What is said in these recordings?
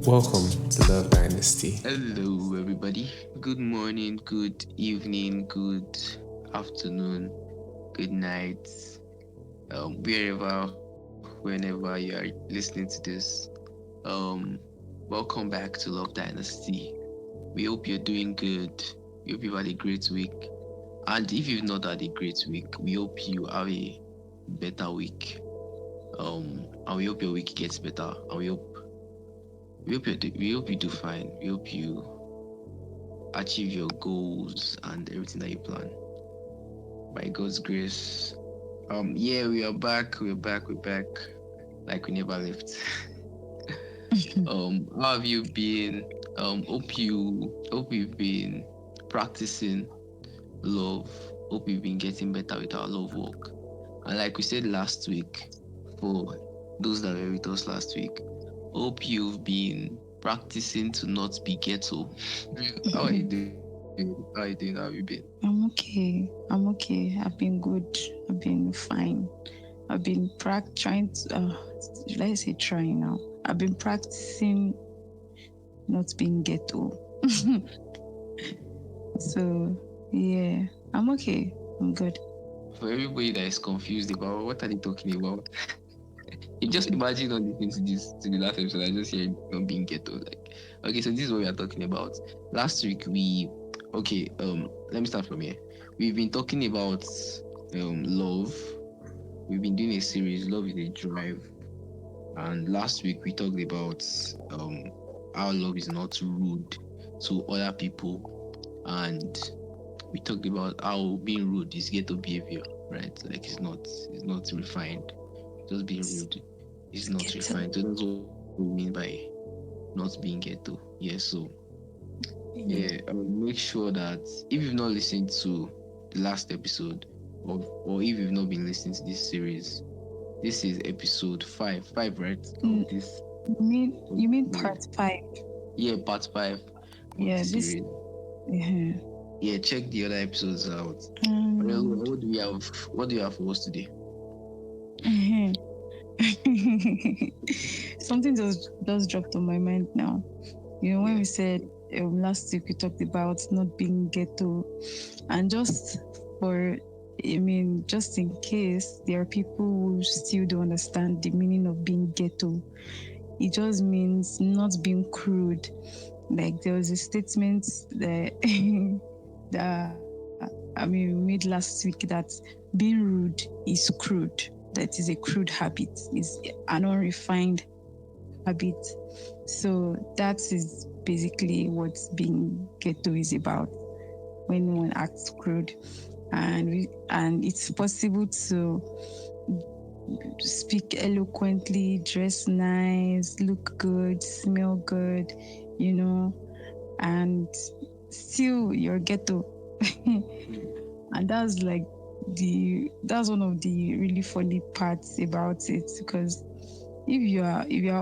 Welcome to Love Dynasty. Hello, everybody. Good morning, good evening, good afternoon, good night, whenever you are listening to this. Um, Welcome back to Love Dynasty. We hope you're doing good. We hope you've had a great week. And if you've not had a great week, we hope you have a better week. And we hope your week gets better. And we hope you do fine. We hope you achieve your goals and everything that you plan. By God's grace. Yeah, we are back. We're back. We're back. Like we never left. How have you been? Hope you've been practicing love. Hope you've been getting better with our love work. And like we said last week, for those that were with us last week, hope you've been practicing to not be ghetto. How are you doing? How are you doing? How have you been? I'm okay. I'm okay. I've been good. I've been fine. I've been trying to, let's say trying now. I've been practicing not being ghetto. So, yeah, I'm okay. I'm good. For everybody that is confused about what are they talking about, you just imagine not listening to this to the last episode. I just hear not being ghetto. Like, okay, so this is what we are talking about. Last week let me start from here. We've been talking about love. We've been doing a series, Love is a Drive. And last week we talked about how love is not rude to other people, and we talked about how being rude is ghetto behavior, right? Like it's not refined. Just being rude is not Ghetto. refined. So that's what we mean by not being ghetto. Yeah. So make sure that if you've not listened to the last episode, or if you've not been listening to this series, this is episode 5, right? Mm. This. You mean part 5? Yeah, part 5 of Yeah, the this. series. Yeah. Yeah, check the other episodes out. What do we have? What do you have for us today? Something just dropped on my mind now. When Yeah. we said last week we talked about not being ghetto, and just in case there are people who still don't understand the meaning of being ghetto, it just means not being crude. Like there was a statement that we made last week that being rude is crude. That is a crude habit, is an unrefined habit. So that is basically what being ghetto is about. When one acts crude, and it's possible to speak eloquently, dress nice, look good, smell good, and still you're ghetto. And that's one of the really funny parts about it, because if you're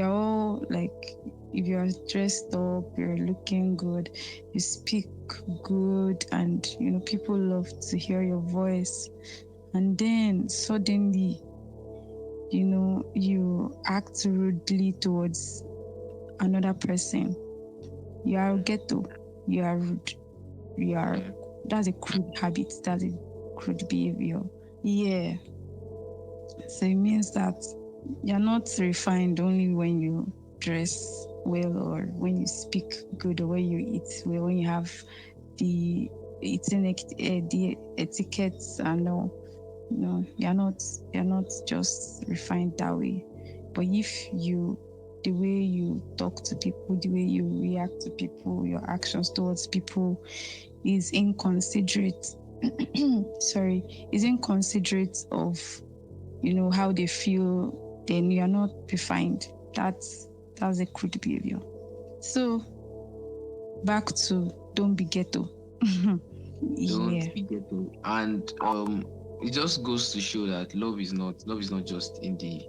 all like, if you're dressed up, you're looking good, you speak good, and people love to hear your voice, and then suddenly you act rudely towards another person, you are ghetto, you are rude, you are that's a crude habit, that's a crude behavior. Yeah. So it means that you're not refined only when you dress well, or when you speak good, or when you eat well, when you have the the etiquettes and all. No, you're not just refined that way. But if the way you talk to people, the way you react to people, your actions towards people is inconsiderate. Sorry, is inconsiderate of how they feel, then you are not refined. That's a crude behavior. So back to don't be ghetto. Yeah. Don't be ghetto. And it just goes to show that love is not just in the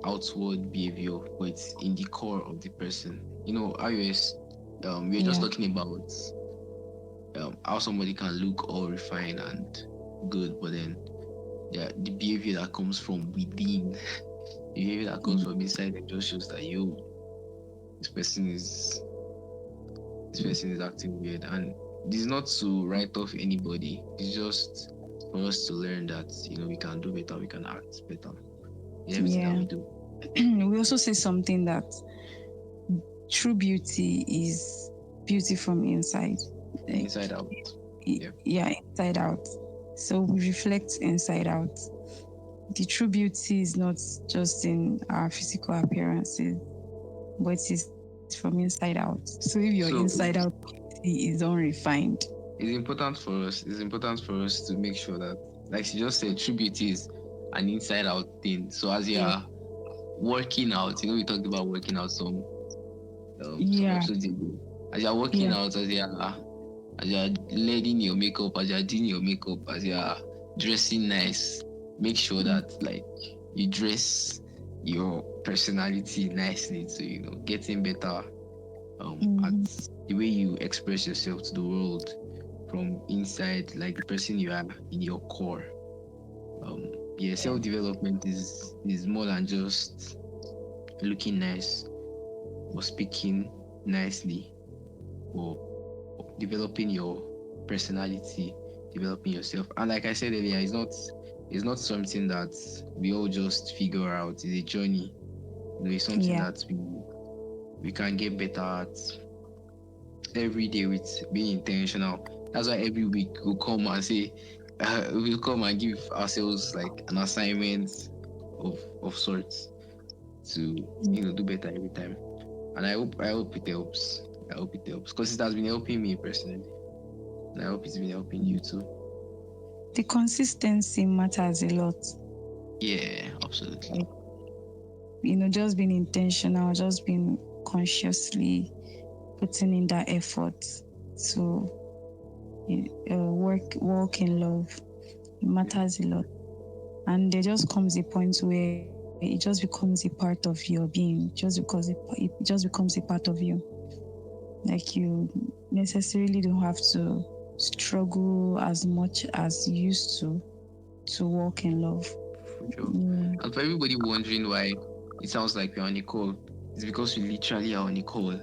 outward behavior, but it's in the core of the person. How we were just talking about how somebody can look all refined and good, but then the behavior that comes from within, the behavior that comes from inside, it just shows that this person is acting weird. And this is not to write off anybody. It's just for us to learn that we can do better, we can act better in everything that we do. We also say something that true beauty is beauty from inside. Inside out. Yeah, inside out. So we reflect inside out. The true beauty is not just in our physical appearances, but it is from inside out. So if your inside out beauty is unrefined, it's important for us to make sure that, like she just said, true beauty is an inside out thing. So as you are working out, we talked about working out some episodes ago. As you are working out, as you are leading your makeup, as you are doing your makeup, as you are dressing nice, make sure that you dress your personality nicely to getting better at the way you express yourself to the world from inside, like the person you are in your core. Self-development is more than just looking nice or speaking nicely or developing your personality, developing yourself. And like I said earlier, it's not something that we all just figure out. It's a journey. It's something that we can get better at every day with being intentional. That's why every week we'll come and say, we'll come and give ourselves like an assignment of sorts to do better every time. And I hope it helps. I hope it helps because it has been helping me personally, and I hope it's been helping you too. The consistency matters a lot. Yeah, absolutely. Just being intentional, just being consciously putting in that effort to walk in love. It matters a lot. And there just comes a point where it just becomes a part of your being, just because it just becomes a part of you. Like you necessarily don't have to struggle as much as you used to walk in love. For sure. And for everybody wondering why it sounds like we're on a call, it's because we literally are on a call.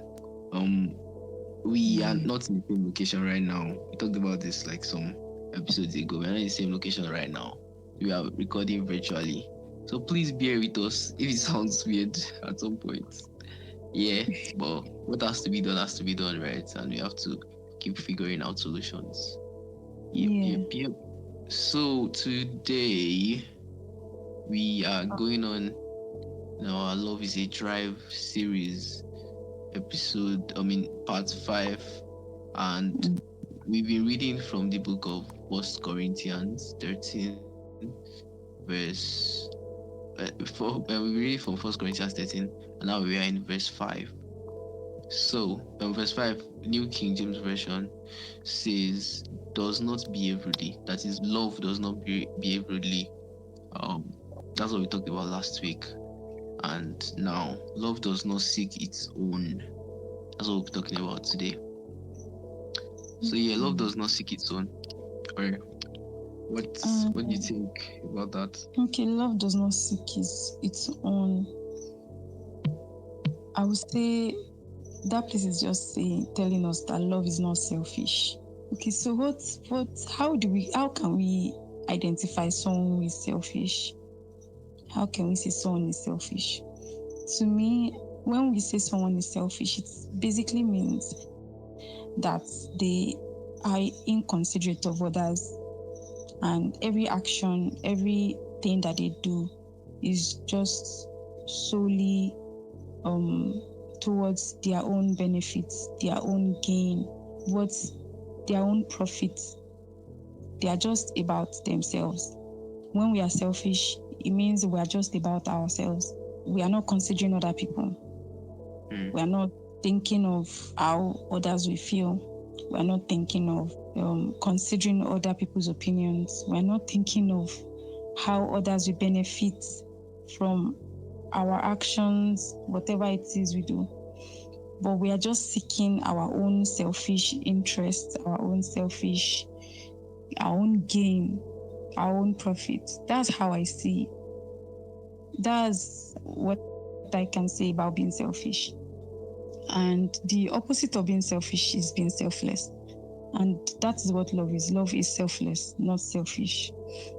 We are not in the same location right now. We talked about this like some episodes ago. We're not in the same location right now. We are recording virtually. So please bear with us if it sounds weird at some point. Yeah, but what has to be done, right? And we have to keep figuring out solutions. Yep. So today we are going on our Love is a Drive series part 5, and we've been reading from the book of 1 Corinthians 13 verse 4. We read from 1 Corinthians 13, and now we are in verse 5. So verse 5, New King James Version says, does not behave rudely. That is, love does not behave rudely. That's what we talked about last week. And now, love does not seek its own. That's what we're talking about today. So love does not seek its own. Or what do you think about that? Okay, love does not seek its own. I would say that place is just telling us that love is not selfish. Okay, so how can we identify someone who is selfish? How can we say someone is selfish? To me, when we say someone is selfish, it basically means that they are inconsiderate of others, and every action, everything that they do is just solely towards their own benefits, their own gain, their own profit. They are just about themselves. When we are selfish, it means we are just about ourselves. We are not considering other people. We are not thinking of how others will feel. We are not thinking of considering other people's opinions. We are not thinking of how others will benefit from our actions, whatever it is we do. But we are just seeking our own selfish interests, our own gain. our own profit. That's how I see it. That's what I can say about being selfish. And the opposite of being selfish is being selfless. And that is what love is. Love is selfless, not selfish.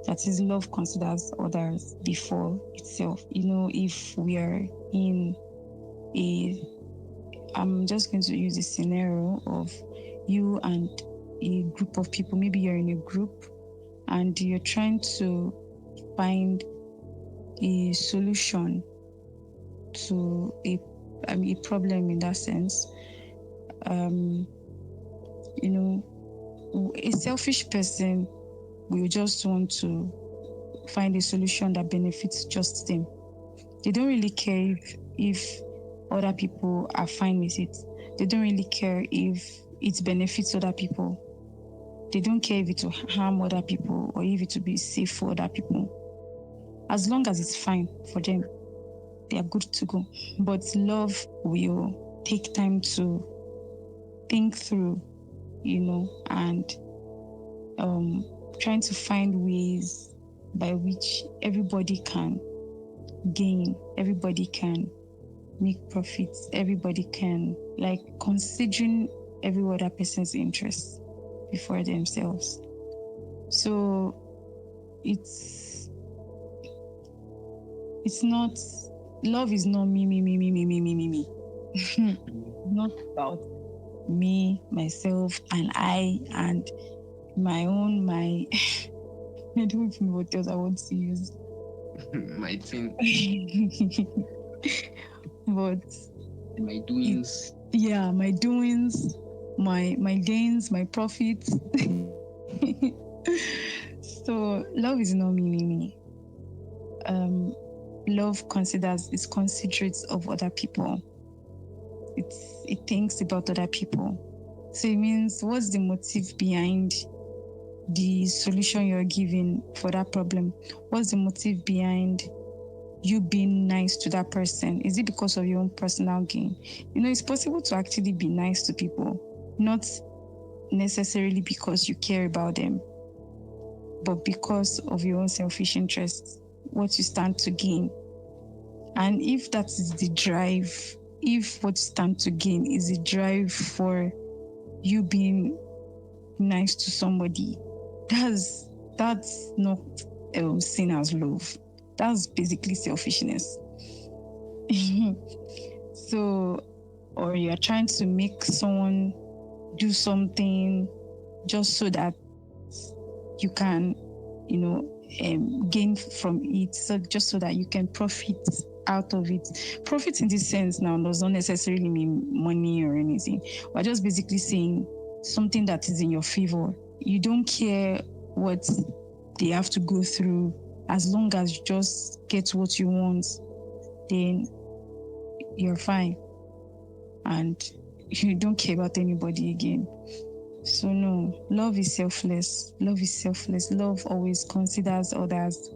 That is, love considers others before itself. If we are in I'm just going to use a scenario of you and a group of people. Maybe you're in a group and you're trying to find a solution to a problem in that sense. A selfish person will just want to find a solution that benefits just them. They don't really care if other people are fine with it. They don't really care if it benefits other people. They don't care if it will harm other people or if it will be safe for other people. As long as it's fine for them, they are good to go. But love will take time to think through, and trying to find ways by which everybody can gain, everybody can make profits, everybody can, considering every other person's interests before themselves. So it's not, love is not me. Not about me, myself, and I, and my I don't even know what else I want to use. My thing. But my doings. Yeah, my doings, my gains, my profits. So love is not me. Love is considerate of other people. It thinks about other people. So it means, what's the motive behind the solution you're giving for that problem? What's the motive behind you being nice to that person? Is it because of your own personal gain? It's possible to actually be nice to people, not necessarily because you care about them, but because of your own selfish interests, what you stand to gain. And if that is the drive, if what you stand to gain is the drive for you being nice to somebody, that's not seen as love. That's basically selfishness. So, or you're trying to make someone do something just so that you can, gain from it. So just so that you can profit out of it. Profit in this sense now does not necessarily mean money or anything. We're just basically saying something that is in your favor. You don't care what they have to go through. As long as you just get what you want, then you're fine. And you don't care about anybody again. So no, love is selfless. Love is selfless. Love always considers others.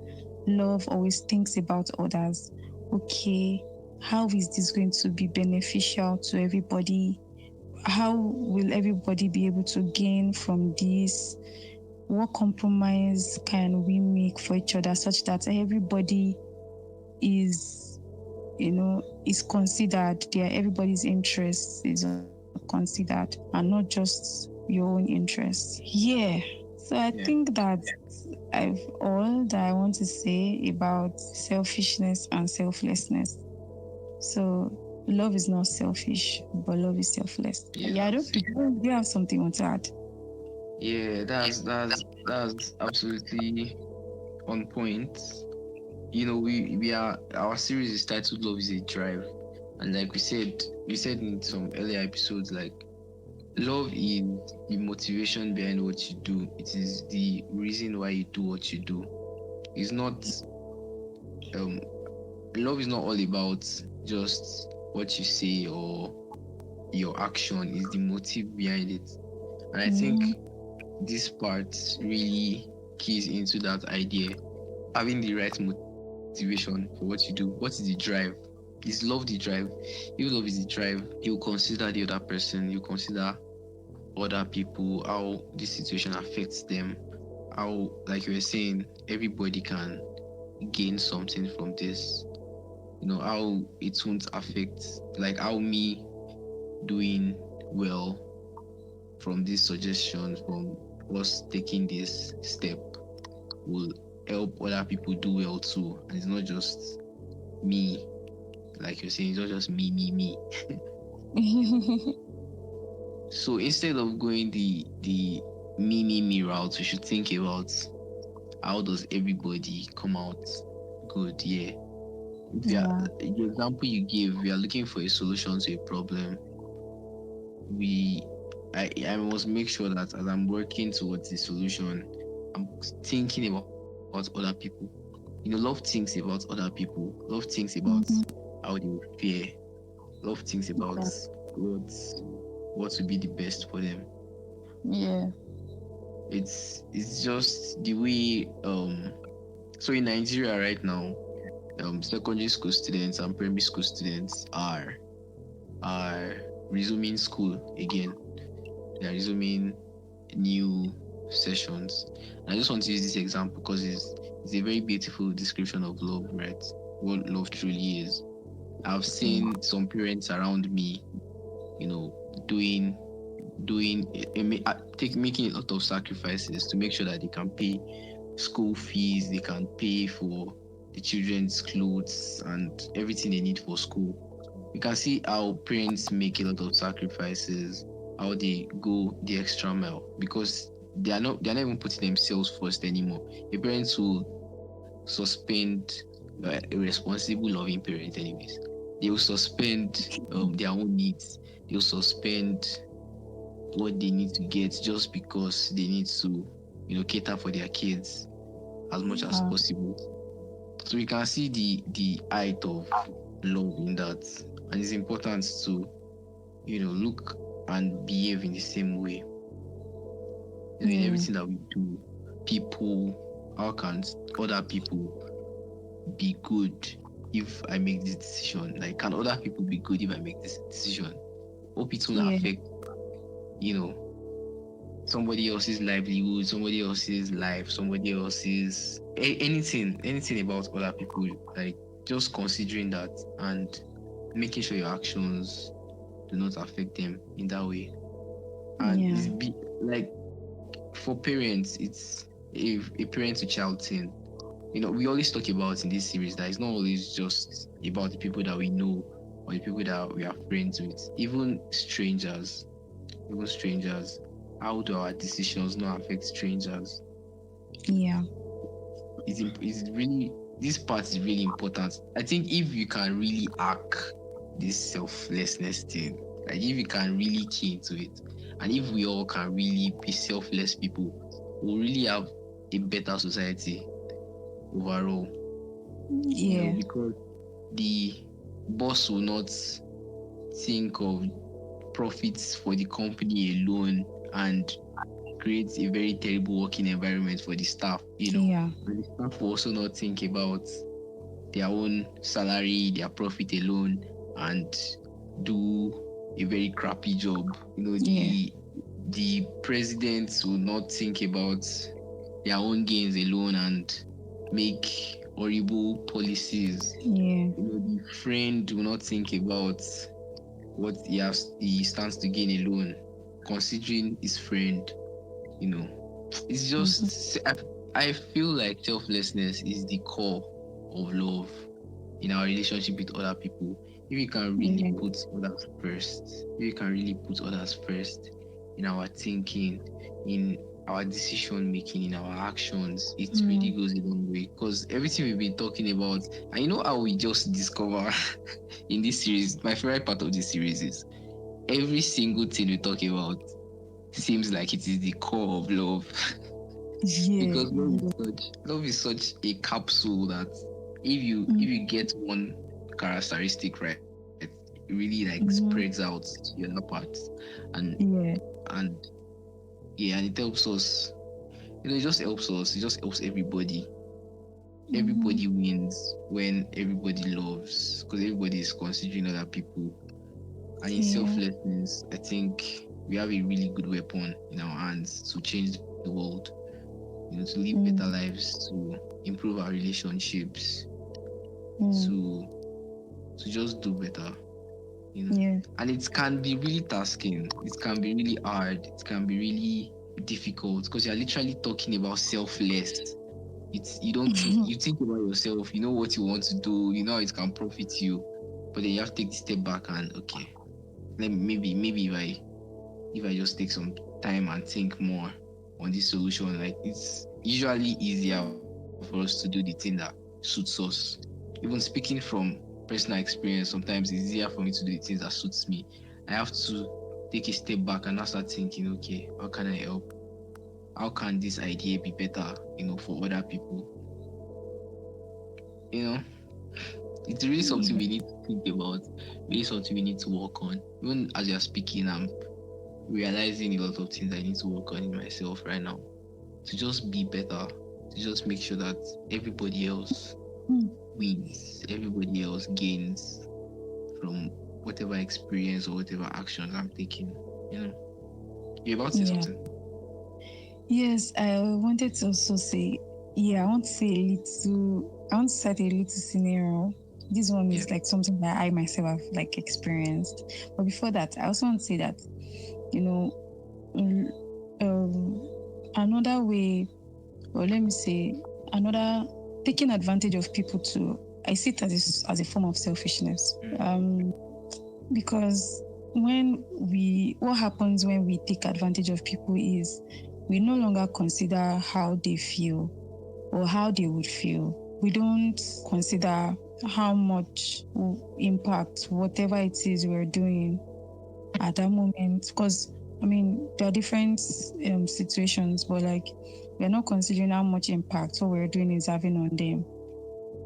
Love always thinks about others. Okay, how is this going to be beneficial to everybody? How will everybody be able to gain from this? What compromise can we make for each other such that everybody is considered, everybody's interest is considered and not just your own interest. Yeah. So I think that I've all that I want to say about selfishness and selflessness. So love is not selfish, but love is selfless. I don't think you have something you want to add. Yeah, that's absolutely on point. We are, our series is titled Love is a Drive. And like we said in some earlier episodes, like, love is the motivation behind what you do. It is the reason why you do what you do. It's not love is not all about just what you say or your action. It's the motive behind it. And I think this part really keys into that idea. Having the right motivation for what you do. What is the drive? Is love the drive? If love is the drive, you consider the other person, you consider other people, how this situation affects them, how, like you were saying, everybody can gain something from this. How it won't affect, like how me doing well from this suggestion, from us taking this step, will help other people do well too. And it's not just me, like you're saying, it's not just me. So instead of going the me route, we should think about how does everybody come out good. Yeah. The example you gave, we are looking for a solution to a problem. I must make sure that as I'm working towards the solution, I'm thinking about other people. Love thinks about other people. Love thinks about how they will fare. Love thinks about what would be the best for them. Yeah. It's just the way so in Nigeria right now, secondary school students and primary school students are resuming school again. They are resuming new sessions. And I just want to use this example because it's a very beautiful description of love, right? What love truly is. I've seen some parents around me, making a lot of sacrifices to make sure that they can pay school fees, they can pay for the children's clothes and everything they need for school. You can see how parents make a lot of sacrifices, how they go the extra mile, because they're not even putting themselves first anymore. The parents will suspend a responsible, loving parent, anyways. They will suspend their own needs. They'll suspend what they need to get just because they need to, cater for their kids as much as possible. So we can see the height of love in that, and it's important to, look and behave in the same way. In everything that we do, how can other people be good if I make this decision? Like, can other people be good if I make this decision? Hope it won't affect, somebody else's livelihood, somebody else's life, somebody else's anything about other people. Like, just considering that and making sure your actions do not affect them in that way. And it's like, for parents, it's a parent to child thing. We always talk about in this series that it's not always just about the people that we know or the people that we are friends with. Even strangers, how do our decisions not affect strangers? Yeah. It's really, this part is really important. I think if you can really hack this selflessness thing, like if you can really key into it, and if we all can really be selfless people, we'll really have a better society overall. Yeah. Because the boss will not think of profits for the company alone and creates a very terrible working environment for the staff. Yeah. And the staff will also not think about their own salary, their profit alone, and do a very crappy job. The presidents will not think about their own gains alone and make horrible policies. The friend will not think about what he stands to gain alone, considering his friend. It's just I feel like selflessness is the core of love in our relationship with other people. If you can really put others first, in our thinking, in our decision making, in our actions, it really goes a long way. Because everything we've been talking about, and how we just discover in this series, my favorite part of this series is every single thing we talk about seems like it is the core of love. Because love is such a capsule that if you get one characteristic right, it really like spreads out to the other parts, and it helps us. It just helps us. It just helps everybody. Everybody wins when everybody loves, because everybody is considering other people. And in selflessness, I think we have a really good weapon in our hands to change the world. to live better lives, to improve our relationships, to just do better. Yeah. And it can be really tasking. It can be really hard. It can be really difficult because you're literally talking about selfless. You don't think, you think about yourself. You know what you want to do. You know how it can profit you, but then you have to take the step back and okay, maybe if I just take some time and think more on this solution, like it's usually easier for us to do the thing that suits us. Even speaking from personal experience, sometimes it's easier for me to do the things that suits me. I have to take a step back and now start thinking, okay, how can I help? How can this idea be better, for other people? It's really something we need to think about, really something we need to work on. Even as you're speaking, I'm realizing a lot of things I need to work on in myself right now to just be better, to just make sure that everybody else wins, everybody else gains from whatever experience or whatever actions I'm taking. You're about to say something. Yes, I wanted to also say, I want to set a little scenario. This one is like something that I myself have like experienced. But before that, I also want to say that, another way, or let me say, another taking advantage of people too, I see it as a form of selfishness. Because what happens when we take advantage of people is we no longer consider how they feel or how they would feel. We don't consider how much impact whatever it is we're doing at that moment. Because, there are different situations, but like we're not considering how much impact what we're doing is having on them.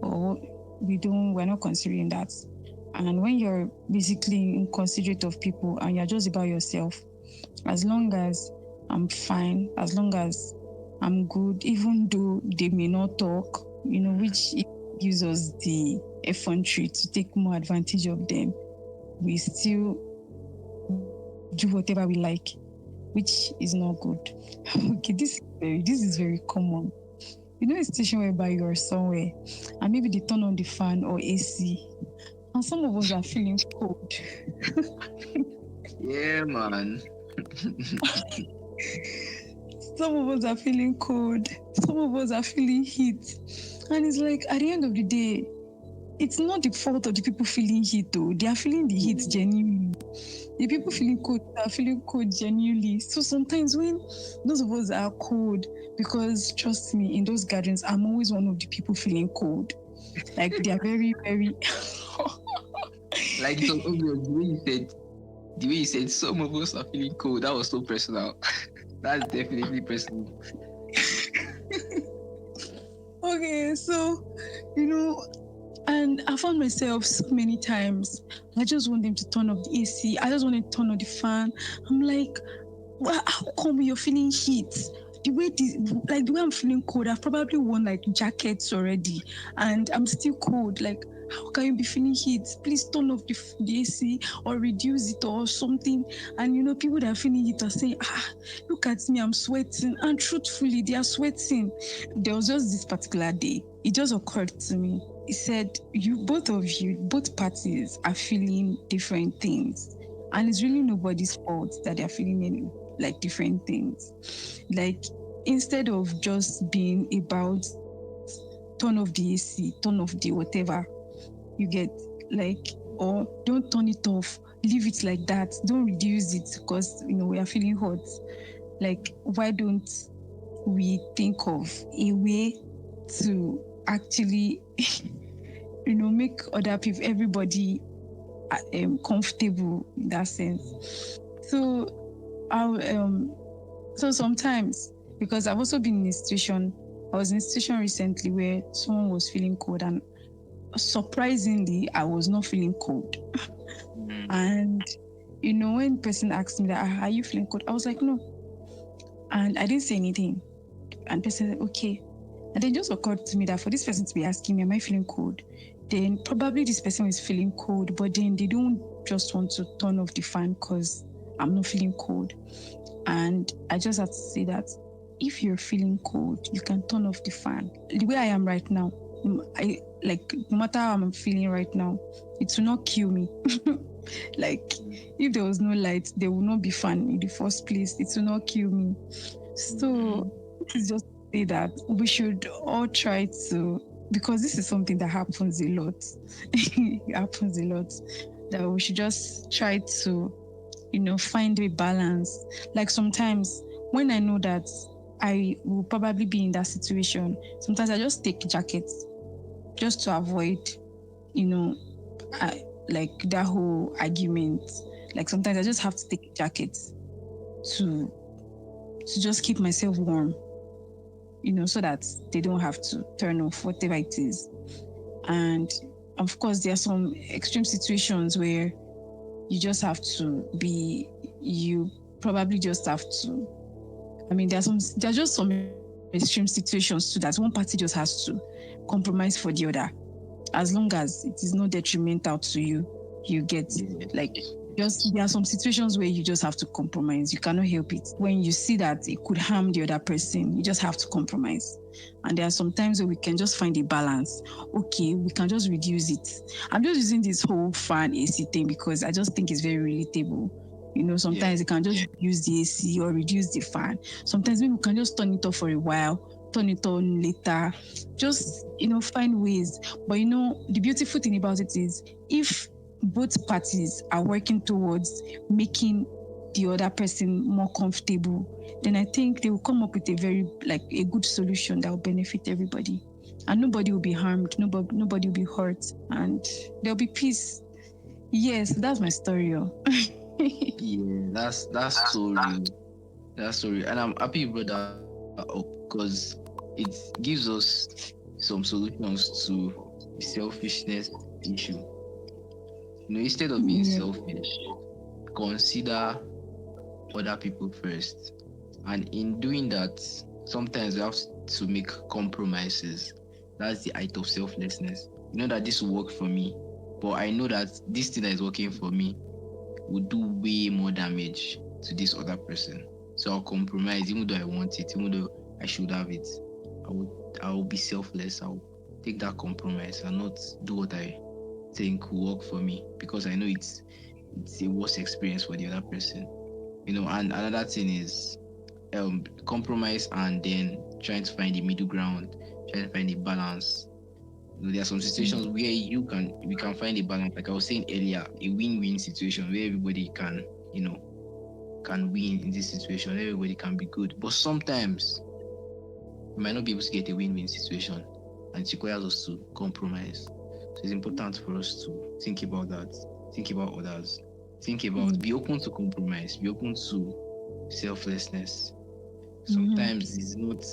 Or we're not considering that. And when you're basically inconsiderate of people and you're just about yourself, as long as I'm fine, as long as I'm good, even though they may not talk, which gives us the effrontery to take more advantage of them, we still do whatever we like, which is not good. Okay, this is very common. A situation whereby you're somewhere and maybe they turn on the fan or AC and some of us are feeling cold. Yeah, man. Some of us are feeling cold. Some of us are feeling heat. And it's like, at the end of the day, it's not the fault of the people feeling heat, though. They are feeling the heat genuinely. The people feeling cold are feeling cold genuinely. So sometimes when those of us are cold, because trust me, in those gatherings, I'm always one of the people feeling cold. Like they are very, very... Like it was obvious the way you said some of us are feeling cold. That was so personal. That's definitely personal. Okay, so and I found myself so many times. I just want them to turn off the AC. I just want to turn on the fan. I'm like, well, how come you're feeling heat? The way I'm feeling cold, I've probably worn like jackets already, and I'm still cold. Like, how can you be feeling heat? Please turn off the AC or reduce it or something. And people that are feeling heat are saying, look at me, I'm sweating. And truthfully, they are sweating. There was just this particular day, it just occurred to me. He said, both parties are feeling different things. And it's really nobody's fault that they're feeling like different things. Like, instead of just being about turn off the AC, turn off the whatever, you get, like, or don't turn it off, leave it like that, don't reduce it because we are feeling hot. Like, why don't we think of a way to actually make other people, everybody comfortable in that sense. So so sometimes, because I've also been in a situation, I was in a situation recently where someone was feeling cold, and surprisingly, I was not feeling cold. And when the person asked me that, are you feeling cold? I was like, no. And I didn't say anything. And the person said, okay. And then it just occurred to me that for this person to be asking me, am I feeling cold? Then probably this person is feeling cold, but then they don't just want to turn off the fan because I'm not feeling cold. And I just had to say that if you're feeling cold, you can turn off the fan. The way I am right now, I like no matter how I'm feeling right now, it will not kill me. Like if there was no light, there will not be fan in the first place. It will not kill me. So this is just to say that we should all try to, because this is something that happens a lot. It happens a lot. That we should just try to, find a balance. Like sometimes when I know that I will probably be in that situation, sometimes I just take jackets just to avoid, you know, like that whole argument. Like sometimes I just have to take a jacket to just keep myself warm, so that they don't have to turn off whatever it is. And of course, there are some extreme situations where you just have to be, you probably just have to. I mean, there are just some extreme situations too that one party just has to compromise for the other, as long as it is not detrimental to you. You get like. Just there are some situations where you just have to compromise. You cannot help it. When you see that it could harm the other person, you just have to compromise. And there are some times where we can just find a balance. Okay, we can just reduce it. I'm just using this whole fan AC thing because I just think it's very relatable. Sometimes you can just use the AC or reduce the fan. Sometimes maybe we can just turn it off for a while, turn it on later. Just, find ways. But the beautiful thing about it is if both parties are working towards making the other person more comfortable, then I think they will come up with a good solution that will benefit everybody, and nobody will be harmed, nobody will be hurt, and there'll be peace. Yes, that's my story. Yeah, that's so real. That's so real, and I'm happy you brought that up because it gives us some solutions to the selfishness issue. Instead of being selfish, consider other people first. And in doing that, sometimes we have to make compromises. That's the act of selflessness. That this will work for me, but I know that this thing that is working for me will do way more damage to this other person. So I'll compromise, even though I want it, even though I should have it. I will be selfless. I'll take that compromise and not do what I think will work for me because I know it's a worse experience for the other person. And another thing is compromise and then trying to find the middle ground, trying to find a balance. There are some situations where we can find a balance, like I was saying earlier, a win-win situation where everybody can win in this situation, everybody can be good. But sometimes we might not be able to get a win-win situation, and it requires us to compromise. So it's important for us to think about that, think about others, be open to compromise, be open to selflessness. Sometimes it's not,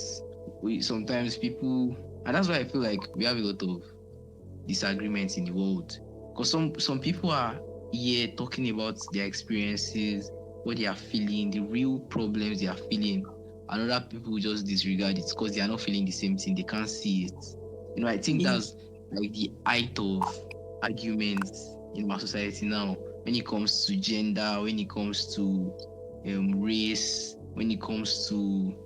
sometimes people, and that's why I feel like we have a lot of disagreements in the world. Because some people are here talking about their experiences, what they are feeling, the real problems they are feeling, and other people just disregard it because they are not feeling the same thing, they can't see it. I think that's like the height of arguments in our society now when it comes to gender, when it comes to race, when it comes to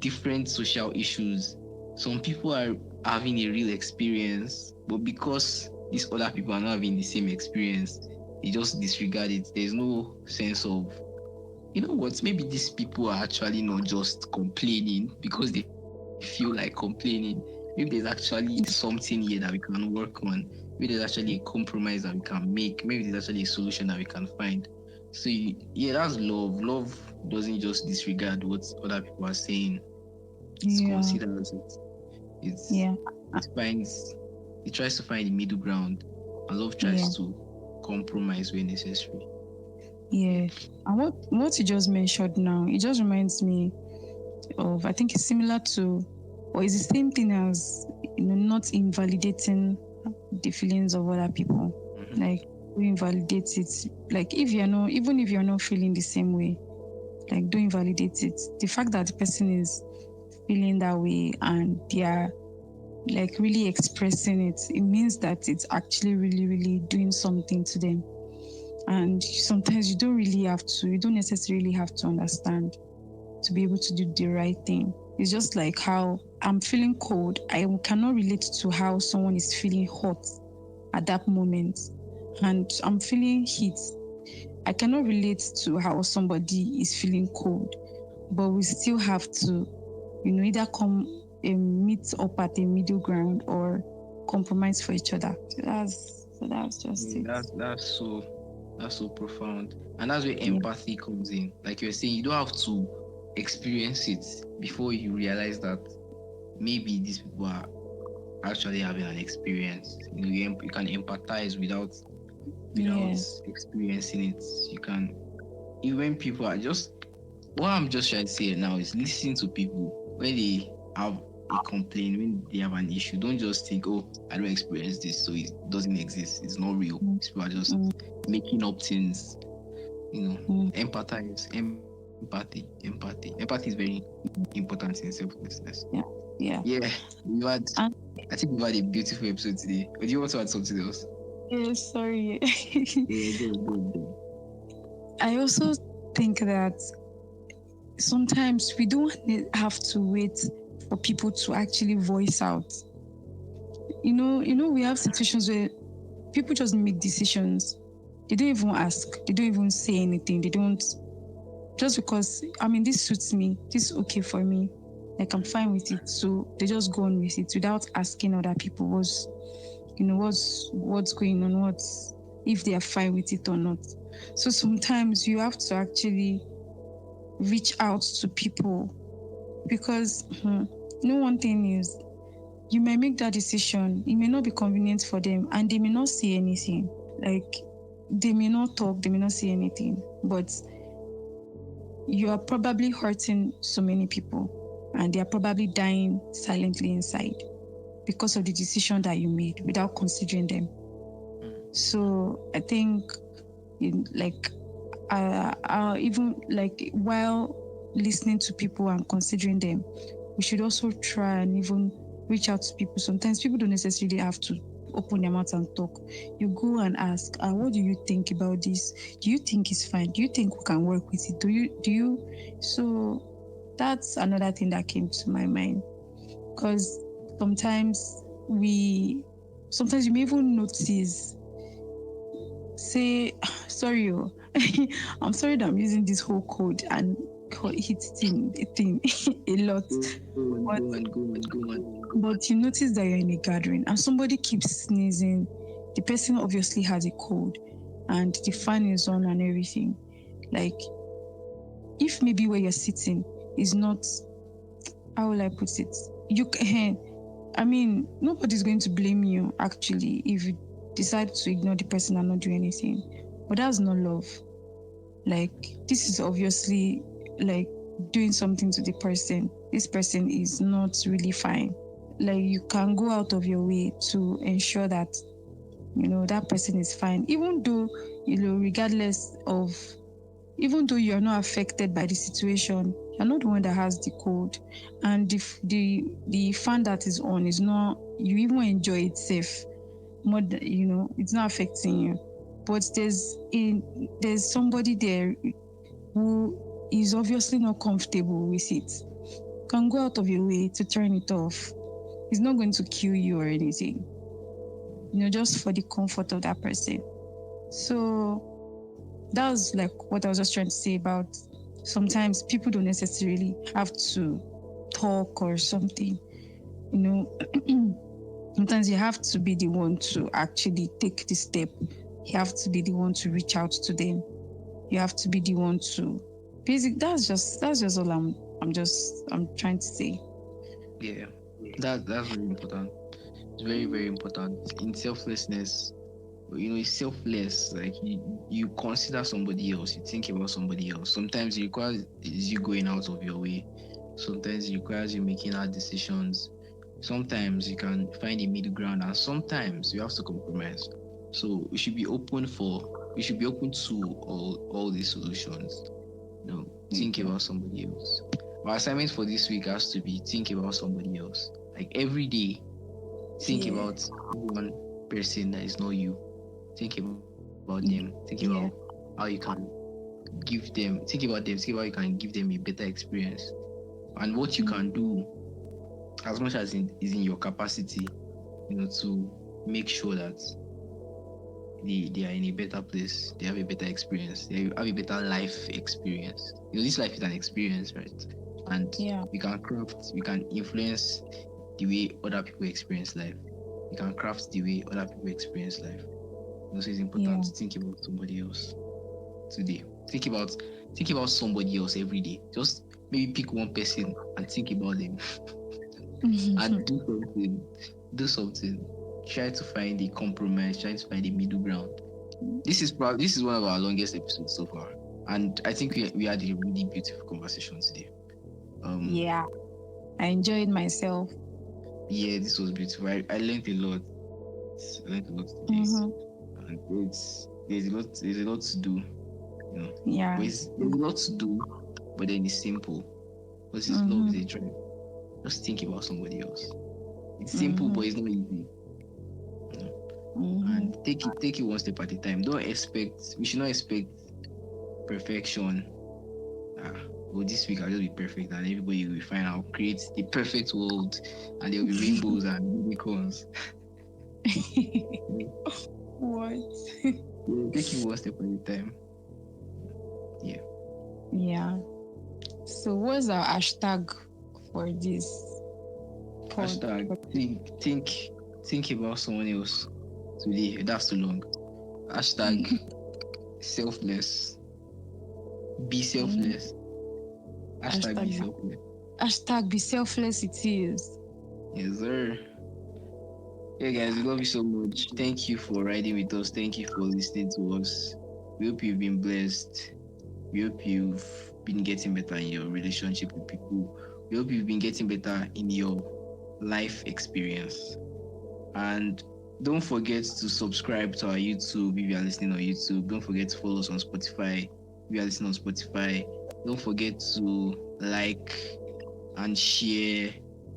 different social issues. Some people are having a real experience, but because these other people are not having the same experience, they just disregard it. There's no sense of maybe these people are actually not just complaining because they feel like complaining. Maybe there's actually something here that we can work on. Maybe there's actually a compromise that we can make. Maybe there's actually a solution that we can find. So that's love. Love doesn't just disregard what other people are saying. It considers it. It tries to find the middle ground, and love tries to compromise where necessary. Yeah. And what you just mentioned now, it just reminds me of, I think it's similar to, or it's the same thing as, not invalidating the feelings of other people. Like, we invalidate it. Like, even if you're not feeling the same way, like, don't invalidate it. The fact that the person is feeling that way and they are like really expressing it, it means that it's actually really, really doing something to them. And sometimes you don't necessarily have to understand. to be able to do the right thing. It's just like how I'm feeling cold. I cannot relate to how someone is feeling hot at that moment. And I'm feeling heat. I cannot relate to how somebody is feeling cold. But we still have to, either come and meet up at a middle ground or compromise for each other. So that's just it. That's so profound, and that's where Yeah. empathy comes in. Like you're saying, you don't have to experience it before you realize that maybe these people are actually having an experience. You can empathize without Yeah. experiencing it. You can, even people are just, what I'm just trying to say now is listen to people when they have a complaint, when they have an issue. Don't just think, oh, I don't experience this, so it doesn't exist. It's not real. Mm. These people are just Mm. making up things. Mm. Empathy. Empathy is very important in selflessness. Yeah. Yeah, we had. And I think we've had a beautiful episode today. Or do you want to add something else? yeah, sorry. Yeah, go. I also think that sometimes we don't have to wait for people to actually voice out. We have situations where people just make decisions. They don't even ask. They don't even say anything. They don't, just because, this suits me. This is okay for me. Like, I'm fine with it. So they just go on with it without asking other people what's going on, if they are fine with it or not. So sometimes you have to actually reach out to people, because one thing is, you may make that decision, it may not be convenient for them, and they may not say anything. Like, they may not talk, they may not say anything, but you are probably hurting so many people, and they are probably dying silently inside because of the decision that you made without considering them. So I think, even like while listening to people and considering them, we should also try and even reach out to people. Sometimes people don't necessarily have to open their mouth and talk. You go and ask, what do you think about this? Do you think it's fine? Do you think we can work with it? Do you? So that's another thing that came to my mind, because sometimes you may even notice, say, sorry, I'm sorry that I'm using this whole code and hitting a thing a lot. Go on. But you notice that you're in a gathering and somebody keeps sneezing. The person obviously has a cold and the fan is on and everything. Like, if maybe where you're sitting is not, how will I put it? Nobody's going to blame you actually if you decide to ignore the person and not do anything. But that's not love. Like, this is obviously like doing something to the person. This person is not really fine. Like, you can go out of your way to ensure that that person is fine, even though regardless of, even though you're not affected by the situation, you're not the one that has the cold, and the fan that is on is not, you even enjoy it safe more than, it's not affecting you. But there's somebody there who is obviously not comfortable with it. You can go out of your way to turn it off. It's not going to kill you or anything, just for the comfort of that person. So that was like what I was just trying to say about, sometimes people don't necessarily have to talk or something. Sometimes you have to be the one to actually take the step. You have to be the one to reach out to them. You have to be the one to that's just all I'm trying to say. Yeah, that's very important. It's very, very important. In selflessness, it's selfless. Like, you consider somebody else, you think about somebody else. Sometimes it requires you going out of your way. Sometimes it requires you making hard decisions. Sometimes you can find a middle ground, and sometimes you have to compromise. So we should be open to all these solutions. Think about somebody else. Our assignment for this week has to be think about somebody else. Like, every day, think about one person that is not you. Think about them. Think about how you can give them, think about how you can give them a better experience, and what you can do as much as is in your capacity, to make sure that they are in a better place, they have a better experience, they have a better life experience. This life is an experience, right? And we can influence the way other people experience life. We can craft the way other people experience life. So it's important to think about somebody else today. Think about somebody else every day. Just maybe pick one person and think about them and do something. Try to find a compromise, try to find a middle ground. This is one of our longest episodes so far, and I think we had a really beautiful conversation today. I enjoyed myself. Yeah, this was beautiful. I learned a lot. Today. And there's a lot to do. Yeah. But there's a lot to do, but then it's simple. Because it's love is a drive. Just think about somebody else. It's simple, but it's not easy. And take it one step at a time. We should not expect perfection. This week I'll just be perfect, and everybody will find out, create the perfect world, and there will be rainbows and unicorns. What? Take it one step at a time. Yeah. So what's our hashtag for this? Hashtag think about someone else today. That's too long. Hashtag selfless. Be selfless. Hashtag be selfless. Hashtag be selfless it is. Yes, sir. Hey guys, we love you so much. Thank you for riding with us. Thank you for listening to us. We hope you've been blessed. We hope you've been getting better in your relationship with people. We hope you've been getting better in your life experience. And don't forget to subscribe to our YouTube if you are listening on YouTube. Don't forget to follow us on Spotify if you are listening on Spotify. Don't forget to like and share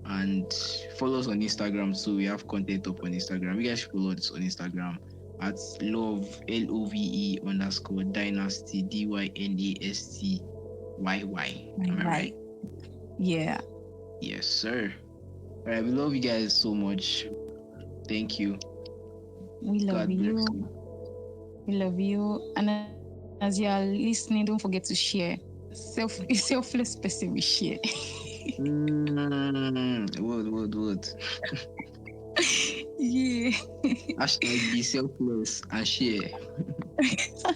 and follow us on Instagram. So we have content up on Instagram. You guys should follow us on Instagram at love LOVE _ dynasty DYNASTYY. Am I right? Yeah. Yes, sir. All right, we love you guys so much. Thank you. We love you. We love you. And as you are listening, don't forget to share. A selfless person will share. Word. Yeah. Hashtag be selfless and share.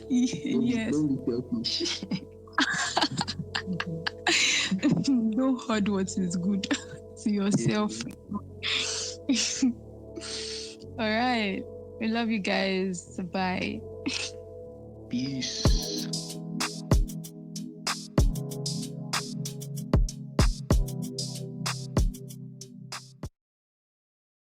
Yes. Don't be selfish. Don't hoard what is good to yourself. All right. We love you guys. Bye. Peace.